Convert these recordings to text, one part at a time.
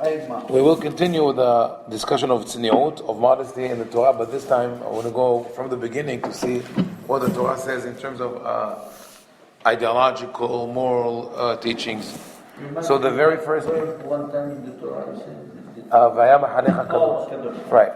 We will continue with the discussion of tzniut, of modesty in the Torah, but this time I want to go from the beginning to see what the Torah says in terms of ideological, moral teachings. So the very first one time in the Torah right.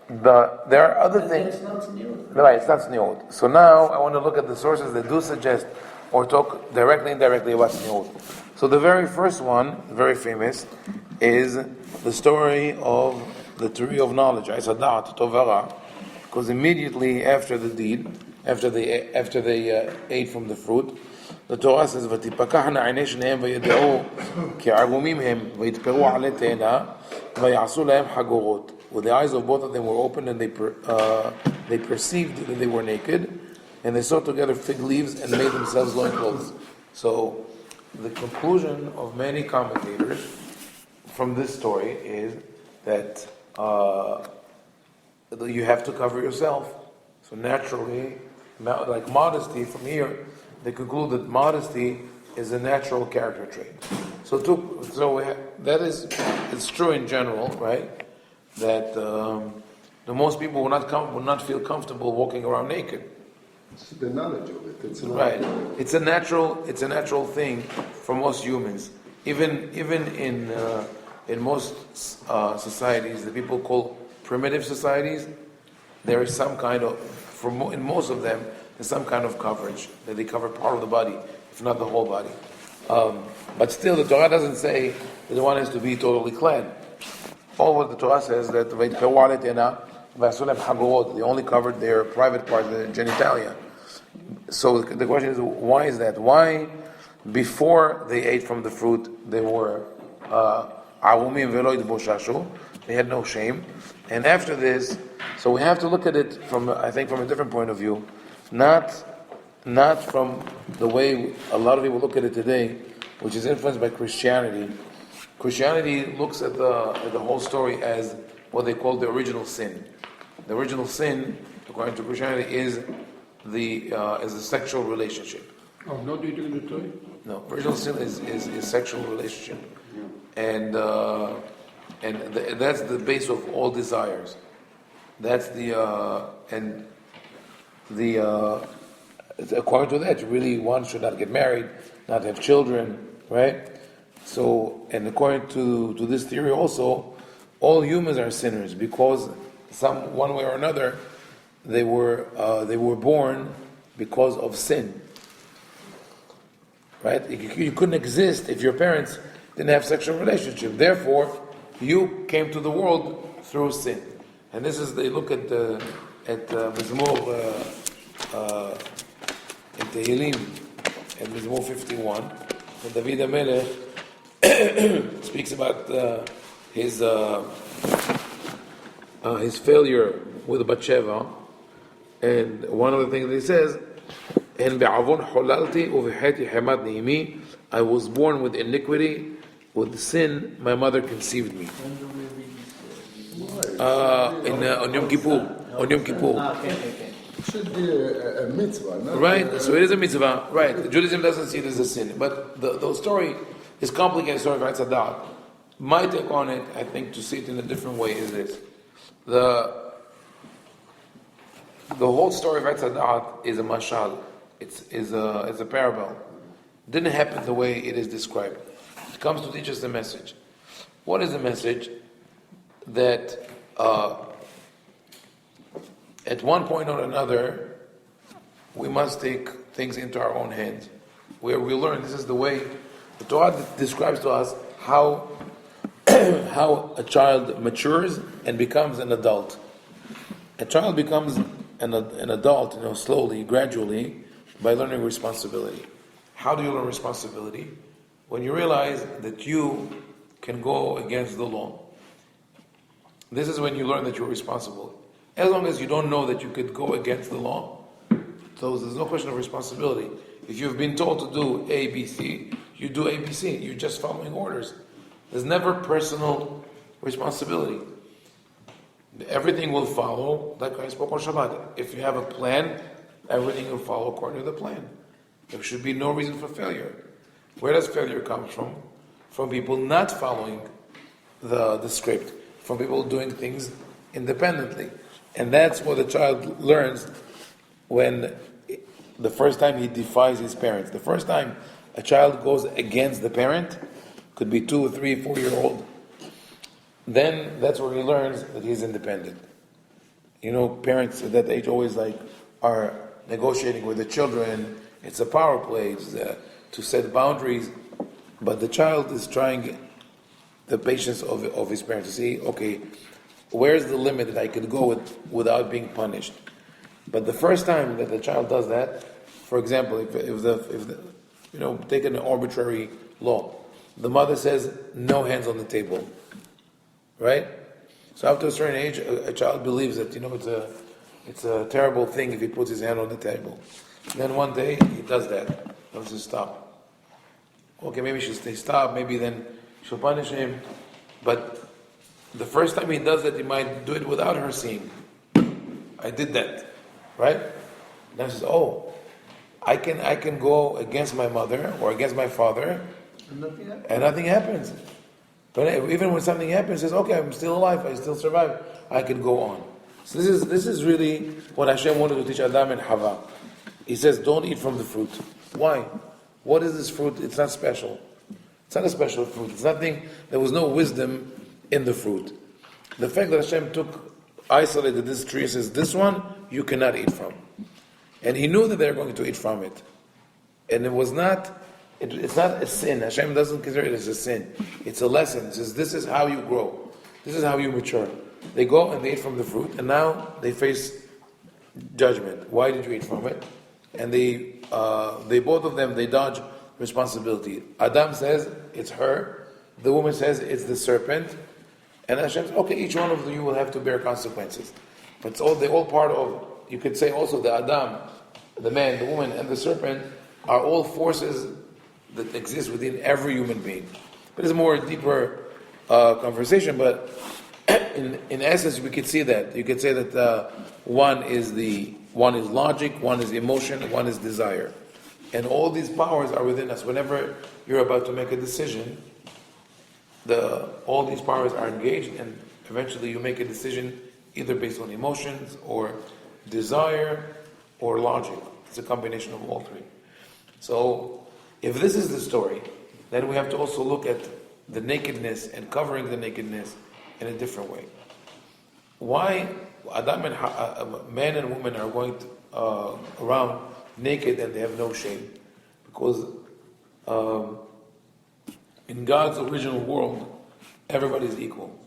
There are other things. It's not tzniut. Right, it's not tzniut. So now I want to look at the sources that do suggest or talk directly and indirectly about tzniut. So the very first one, very famous, is the story of the tree of knowledge, because immediately after the deed, after they ate from the fruit, the Torah says, "V'tipakachna einei shneim v'yedeu ki'arumim hem v'yitperu alei te'ena v'yasu lahem hagorot." With the eyes of both of them were opened, and they perceived that they were naked, and they sewed together fig leaves and made themselves loincloths. So the conclusion of many commentators from this story is that you have to cover yourself. So naturally, like modesty, from here, they conclude that modesty is a natural character trait. It's true in general, right? That the most people will not feel comfortable walking around naked. It's the knowledge of it. It's right. It's a natural thing for most humans. Even in most societies, the people call primitive societies, there is some kind of, in most of them, there's some kind of coverage that they cover part of the body, if not the whole body. But still, the Torah doesn't say that one has to be totally clad. All what the Torah says that they only covered their private parts, their genitalia. So the question is, why is that? Why, before they ate from the fruit, they were arumim veloid boshashu, they had no shame, and after this, so we have to look at it from a different point of view, not from the way a lot of people look at it today, which is influenced by Christianity. Christianity looks at the whole story as what they call the original sin. The original sin, according to Christianity, is the sexual relationship. Oh, not eating the toy? No, original sin is sexual relationship, and that's the base of all desires. That's according to that, really one should not get married, not have children, right? So, and according to this theory also, all humans are sinners because one way or another they were born because of sin. Right? You couldn't exist if your parents didn't have sexual relationship. Therefore, you came to the world through sin. And this is, they look at Mizmor in Tehillim, at Mizmor 51, and David HaMelech speaks about his failure with Bathsheba, and one of the things that he says, "And be'avon holalti uv'cheti hemad neimi," I was born with iniquity, with sin, my mother conceived me. On Yom Kippur. Okay. It should be a mitzvah, not right? So it is a mitzvah, right? Judaism doesn't see it as a sin, but the story is complicated. Story of Hatzadat. My take on it, I think, to see it in a different way is this: the whole story of Hatzadat is a mashal. It's a parable. It didn't happen the way it is described. It comes to teach us the message. What is the message? That at one point or another, we must take things into our own hands. Where we learn, this is the way the Torah describes to us how a child matures and becomes an adult. A child becomes an adult, slowly, gradually, by learning responsibility. How do you learn responsibility? When you realize that you can go against the law. This is when you learn that you're responsible. As long as you don't know that you could go against the law, so there's no question of responsibility. If you've been told to do A, B, C, you do A, B, C. You're just following orders. There's never personal responsibility. Everything will follow, like I spoke on Shabbat. If you have a plan, everything will follow according to the plan. There should be no reason for failure. Where does failure come from? From people not following the script from people doing things independently. And that's what the child learns when the first time he defies his parents. The first time a child goes against the parent, could be 2, 3, 4-year-old, then that's where he learns that he's independent. You know, parents at that age always are negotiating with the children. It's a power play to set boundaries, but the child is trying the patience of his parents to see, okay, where's the limit that I could go without being punished? But the first time that the child does that, for example, if take an arbitrary law, the mother says no hands on the table, right? So after a certain age, a child believes that it's a terrible thing if he puts his hand on the table. And then one day he does that. He says stop. Okay, maybe she'll say stop. Maybe then she'll punish him. But the first time he does that, he might do it without her seeing. I did that, right? Now he says, oh, I can go against my mother or against my father, and nothing happens. But even when something happens, he says, okay, I'm still alive, I still survive, I can go on. So this is really what Hashem wanted to teach Adam and Hava. He says, don't eat from the fruit. Why? What is this fruit? It's not special. It's not a special fruit. It's nothing, there was no wisdom in the fruit. The fact that Hashem isolated this tree and says, this one you cannot eat from. And he knew that they were going to eat from it. And it's not a sin. Hashem doesn't consider it as a sin. It's a lesson. It says, this is how you grow. This is how you mature. They go and they eat from the fruit, and now they face judgment. Why did you eat from it? And they both of them, they dodge responsibility. Adam says, it's her. The woman says, it's the serpent. And Hashem says, okay, each one of you will have to bear consequences. But they're all part of, you could say also the Adam, the man, the woman, and the serpent are all forces that exist within every human being. But it's a more deeper conversation, but in essence we could see that. You could say that one is logic, one is emotion, one is desire. And all these powers are within us. Whenever you're about to make a decision, all these powers are engaged, and eventually you make a decision either based on emotions or desire or logic. It's a combination of all three. So if this is the story, then we have to also look at the nakedness and covering the nakedness in a different way. Why Adam and man and woman are going around naked and they have no shame? Because in God's original world, everybody is equal.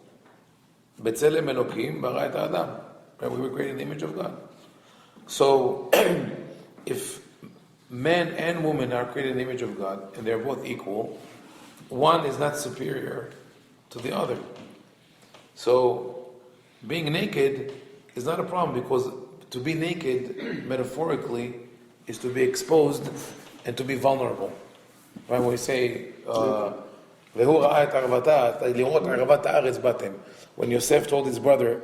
B'tselem Elokim bara et Adam. Right? We were created in the image of God. So, if man and woman are created in the image of God, and they're both equal, one is not superior to the other. So, being naked is not a problem, because to be naked, metaphorically, is to be exposed and to be vulnerable. Right? When we say, when Yosef told his brother,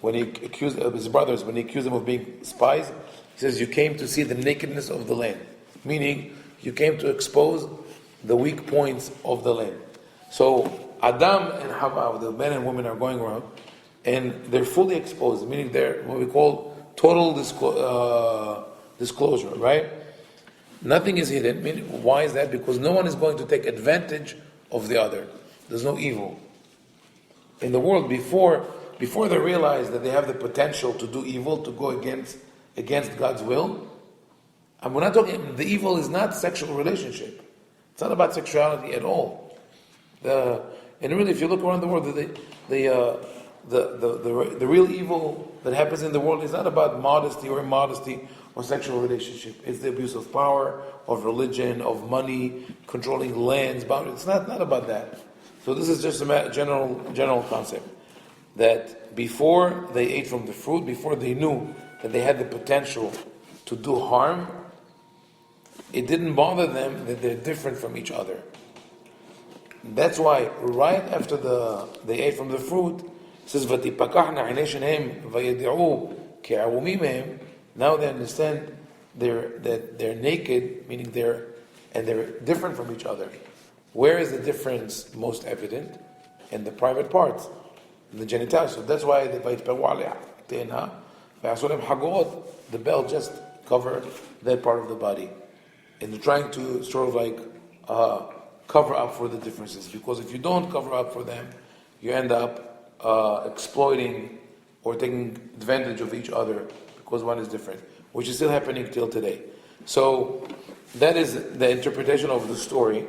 when he accused them of being spies, he says, you came to see the nakedness of the land. Meaning, you came to expose the weak points of the land. So, Adam and Hava, the men and women, are going around, and they're fully exposed, meaning they're what we call total disclosure, right? Nothing is hidden. Meaning, why is that? Because no one is going to take advantage of the other. There's no evil. In the world, before they realize that they have the potential to do evil, to go against God's will, and we're not talking, the evil is not sexual relationship. It's not about sexuality at all. And really, if you look around the world, the real evil that happens in the world is not about modesty or immodesty or sexual relationship. It's the abuse of power, of religion, of money, controlling lands, boundaries. It's not about that. So this is just a general concept. That before they ate from the fruit, before they knew that they had the potential to do harm, it didn't bother them that they're different from each other. That's why right after they ate from the fruit, it says, "Vatipakachna einei shneim vayedi'u ke'arumim mehem." Now they understand that they're naked, meaning they're different from each other. Where is the difference most evident? in the private parts, in the genitalia. So that's why the belt just cover that part of the body. And they're trying to sort of like cover up for the differences. Because if you don't cover up for them, you end up exploiting or taking advantage of each other because one is different, which is still happening till today. So that is the interpretation of the story,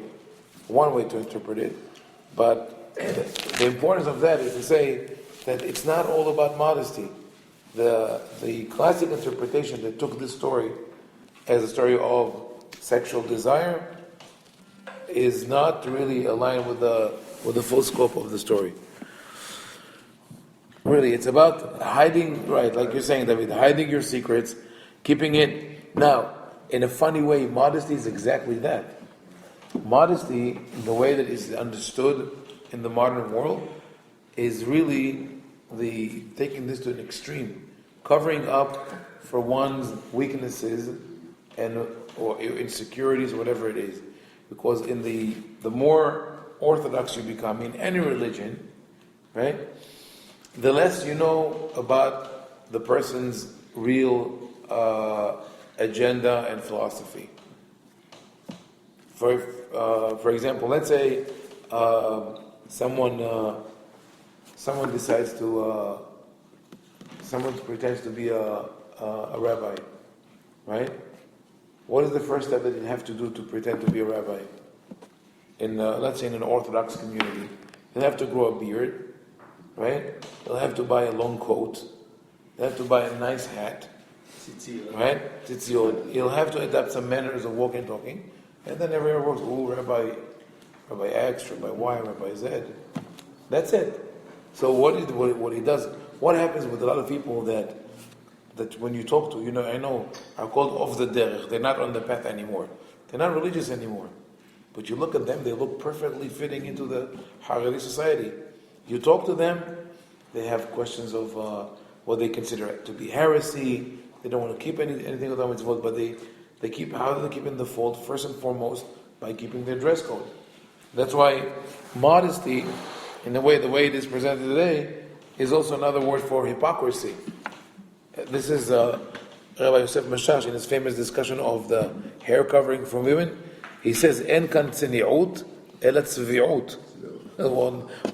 one way to interpret it. But the importance of that is to say that it's not all about modesty. The classic interpretation that took this story as a story of sexual desire is not really aligned with the full scope of the story. Really, it's about hiding, right, like you're saying, David, hiding your secrets, keeping it. Now, in a funny way, modesty is exactly that. Modesty, in the way that is understood in the modern world, is really the taking this to an extreme, covering up for one's weaknesses and or insecurities, or whatever it is. Because in the more orthodox you become in any religion, right, the less you know about the person's real agenda and philosophy. For example, let's say someone decides to someone pretends to be a rabbi, right? What is the first step that you have to do to pretend to be a rabbi? In let's say in an Orthodox community, you'll have to grow a beard, right? You'll have to buy a long coat. You'll have to buy a nice hat, right? Tzitziot. You'll have to adapt some manners of walking and talking, and then everyone works. Oh, Rabbi X, Rabbi Y, Rabbi Z. That's it. So what he does? What happens with a lot of people that when you talk to, I know, are called off the derech. They're not on the path anymore. They're not religious anymore. But you look at them, they look perfectly fitting into the Haredi society. You talk to them, they have questions of what they consider to be heresy. They don't want to keep anything of the mitzvot, but they keep, how do they keep in the fold? First and foremost, by keeping their dress code. That's why modesty, in the way it is presented today, is also another word for hypocrisy. This is Rabbi Yosef Mashash in his famous discussion of the hair covering for women. He says, "En kan tzniut, ela tzviut."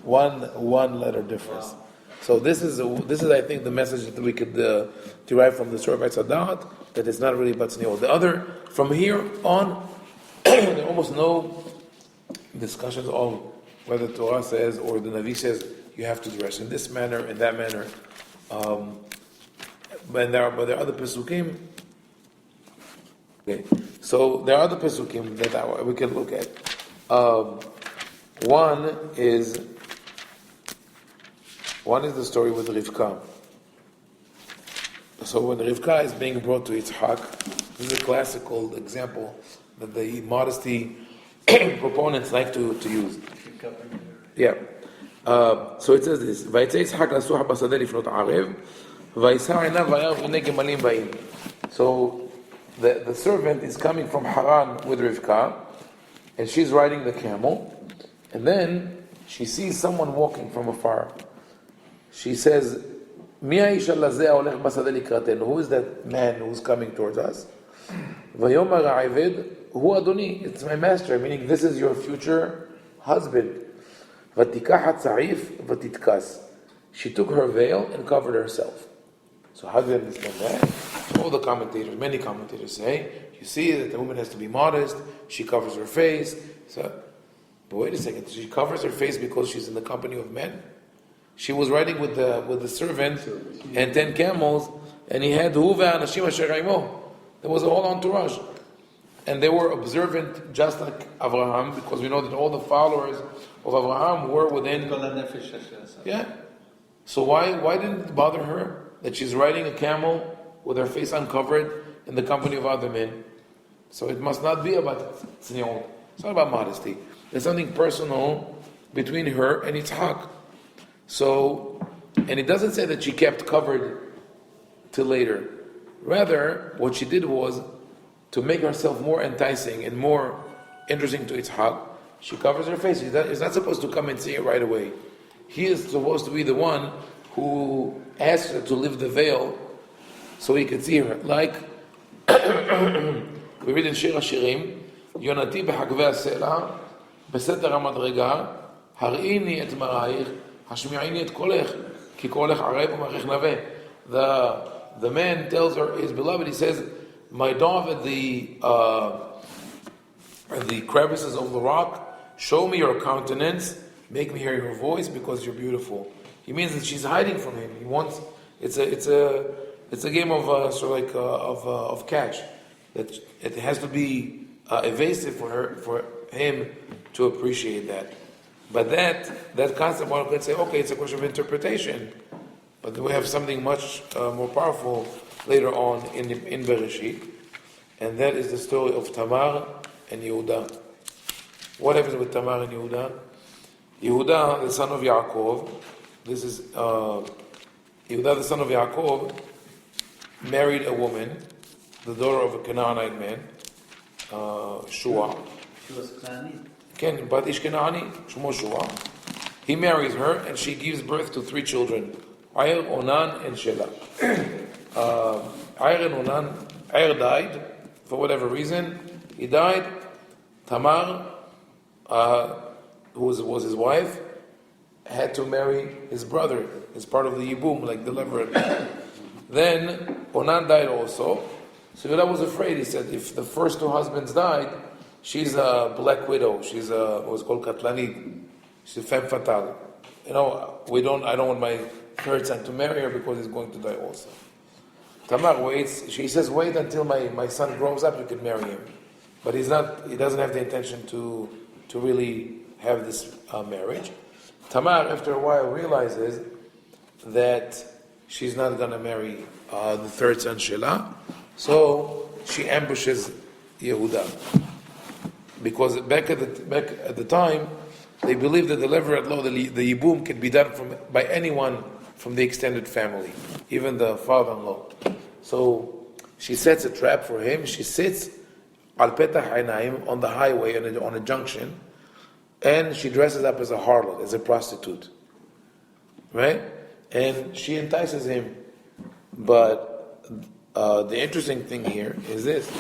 One letter difference. So this is I think the message that we could derive from the story of Sadat, that it's not really about tzniut. The other, from here on, there are almost no discussions of whether Torah says or the Navi says you have to dress in this manner, in that manner. But there are other pesukim. Okay, so there are other pesukim that we can look at. One is the story with Rivka. So when Rivka is being brought to Yitzhak, this is a classical example that the modesty proponents like to use. Yeah. So it says this: "Vayitze Yitzhak lasuach basadeh lifnot arev, vayisar einav vayarav v'nei gemalim ba'im." So the servant is coming from Haran with Rivka, and she's riding the camel, and then she sees someone walking from afar. She says, "Mi ha'isha lazeh ha'olech basadeh likratenu?" Who is that man who's coming towards us? "Vayomar ha'eved hu adoni." It's my master, meaning this is your future husband. "Vatikach ha'tzarif vatitkas." She took her veil and covered herself. So how do you understand that? So all the commentators, many commentators say, you see that the woman has to be modest, she covers her face. So, but wait a second, she covers her face because she's in the company of men? She was riding with the servant and 10 camels, and he had Hu ve'anashim asher imo. There was a whole entourage. And they were observant just like Abraham, because we know that all the followers of Abraham were within. Yeah. So why didn't it bother her that she's riding a camel with her face uncovered in the company of other men? So it must not be about tzniut. It's not about modesty. There's something personal between her and Yitzhak. So, and it doesn't say that she kept covered till later. Rather, what she did was to make herself more enticing and more interesting to Yitzhak. She covers her face. He's not supposed to come and see it right away. he is supposed to be the one who asked her to lift the veil so he could see her. Like we read in Shir HaShirim, Yonati b'hagvei הסלע, בסתר המדרגה, הראיני את מראייך, השמיעיני את קולך, כי קולך ערב ומעריך נווה. The man tells her, his beloved, he says, my dove at the crevices of the rock, show me your countenance, make me hear your voice because you're beautiful. He means that she's hiding from him. He wants, it's a game of sort of catch. That it has to be evasive for him to appreciate that. But that concept, one could say, okay, it's a question of interpretation. But we have something much more powerful later on in Bereshit, and that is the story of Tamar and Yehuda. What happens with Tamar and Yehuda? Yehuda, the son of Yaakov, Yehuda, the son of Yaakov, married a woman, the daughter of a Canaanite man, Shua. She was Canaanite. Ken, but Ish Canaani, Shmo Shua. He marries her, and she gives birth to 3 children, Ayr, Onan, and Shelah. Ayr and Onan, Ayr died for whatever reason. He died. Tamar, who was his wife, had to marry his brother. It's part of the Yibum, like the levirate. Then Onan died also. So Yehuda was afraid. He said, if the first 2 husbands died, she's a black widow. She's what's called katlanit. She's a femme fatale. I don't want my third son to marry her because he's going to die also. Tamar waits. She says, wait until my son grows up, you can marry him. But he doesn't have the intention to really have this marriage. Tamar, after a while, realizes that she's not going to marry the third son, Shelah. So she ambushes Yehuda. Because back at the time, they believed that the levirate law, the yibum, can be done by anyone from the extended family, even the father-in-law. So she sets a trap for him. She sits al petach einaim on the highway on a junction, and she dresses up as a harlot, as a prostitute, right? And she entices him. But the interesting thing here is this.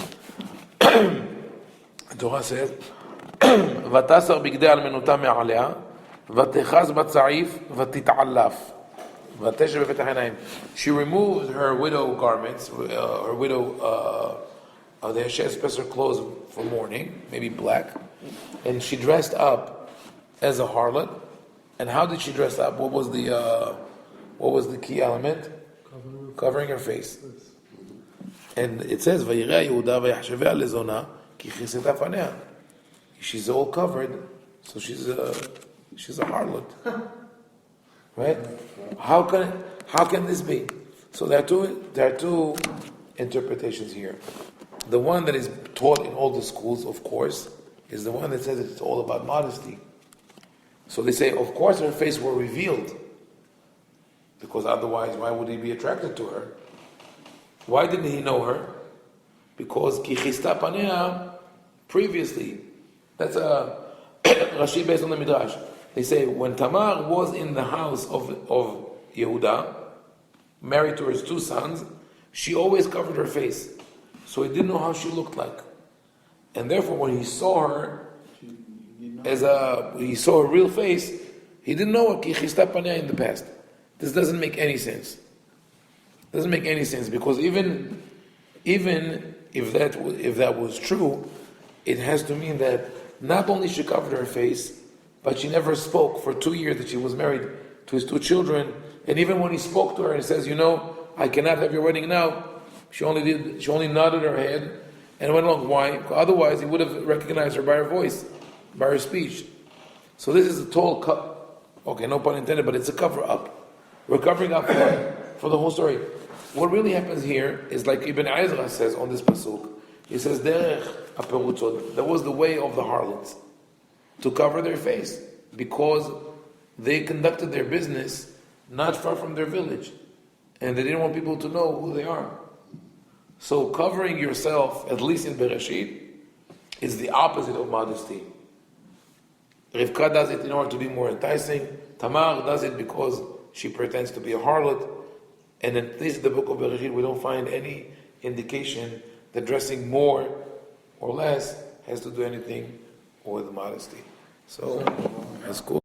The Torah says, ותסר בגדי אלמנותה מעליה, ותחז בצעיף, ותתעלף. ותשב בפתח עיניים. She removed her widow garments, she has special clothes for mourning, maybe black, and she dressed up as a harlot. And how did she dress up? What was the key element? Covering her face. And it says, ויראה יהודה ויחשביה לזונה, כי כיסתה פניה. She's all covered, so she's a harlot, right? How can this be? So there are two interpretations here. The one that is taught in all the schools, of course, is the one that says it's all about modesty. So they say, of course, her face were revealed, because otherwise, why would he be attracted to her? Why didn't he know her? Because ki chista panea previously. That's a Rashi based on the Midrash. They say when Tamar was in the house of Yehuda, married to his 2 sons, she always covered her face, so he didn't know how she looked like, and therefore when he saw her he saw her real face, he didn't know ki chista panea in the past. This doesn't make any sense. It doesn't make any sense because even if that was true, it has to mean that not only she covered her face, but she never spoke for 2 years that she was married to his 2 children. And even when he spoke to her and says, I cannot have your wedding now, she only nodded her head and went along. Why? Otherwise, he would have recognized her by her voice, by her speech. So this is a total okay, no pun intended, but it's a cover up. We're covering up for the whole story. What really happens here is like Ibn Ezra says on this pasuk. He says, Derech HaPerutzot, that was the way of the harlots, to cover their face, because they conducted their business not far from their village, and they didn't want people to know who they are. So covering yourself, at least in Bereshit, is the opposite of modesty. Rivka does it in order to be more enticing. Tamar does it because she pretends to be a harlot. And in this the book of Bereshit, we don't find any indication that dressing more or less has to do anything with modesty. So, that's cool.